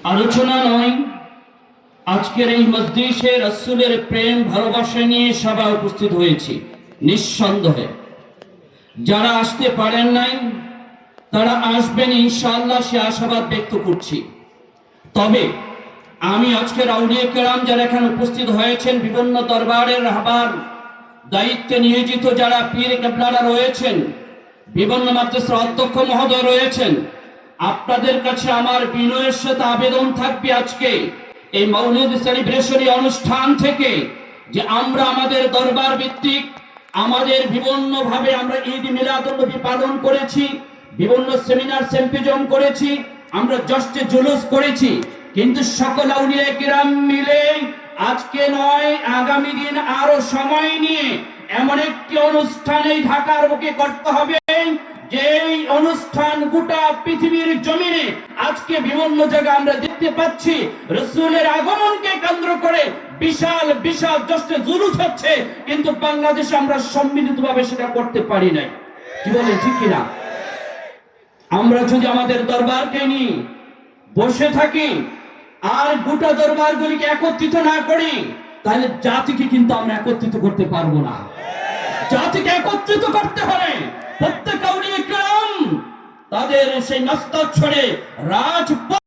আলোচনা নয়, আজকের এই মজলিসে রাসূলের প্রেম ভালোবাসা নিয়ে সবাই উপস্থিত হয়েছি। নিঃসন্দেহে যারা আসতে পারেন নাই তারা আসবেন ইনশাআল্লাহ, সে আশাবাদ ব্যক্ত করছি। তবে আমি আজকের আউলিয়া কেরাম যারা এখানে উপস্থিত হয়েছেন, বিভিন্ন দরবারের রাহবার দায়িত্বে নিয়োজিত যারা পীর কেবলারা রয়েছেন, বিভিন্ন মাদ্রাসার অধ্যক্ষ মহোদয় রয়েছেন, আপনাদের কাছে আমার বিনয়ের সাথে আবেদন থাকবে আজকে এই মাউলিদ সেলিব্রেশন অনুষ্ঠান থেকে যে আমরা আমাদের দরবার ভিত্তিক আমাদের বিভিন্ন ভাবে আমরা ঈদ মিলাদুন নবী পালন করেছি, বিভিন্ন সেমিনার সিম্পোজিয়াম করেছি, আমরা জশ্নে জুলুস করেছি, কিন্তু সকল আউলিয়া কিরাম মিলে আজকে নয় আগামী দিন আরো সময় নিয়ে এমন একটি অনুষ্ঠান এই ঢাকার বুকে করতে হবে যে অনুষ্ঠান গোটা পৃথিবীর জমিনে আজকে বিভিন্ন জায়গায় আমরা দেখতে পাচ্ছি রাসূলের আগমনকে কেন্দ্র করে বিশাল বিশাল জশ্নে জুলুস হচ্ছে, কিন্তু বাংলাদেশে আমরা সম্মিলিতভাবে সেটা করতে পারি নাই। কি বলেন ঠিক কিনা? আমরা যদি আমাদের দরবারকে নিয়ে বসে থাকি আর গোটা দরবারগুলিকে একত্রিত না করি, তাহলে জাতিকে কিন্তু আমরা একত্রিত করতে পারবো না। জাতিকে একত্রিত করতে হলে প্রত্যেক আউলিয়া কিরাম তাদের সেই মস্তক ছড়ে রাজপথ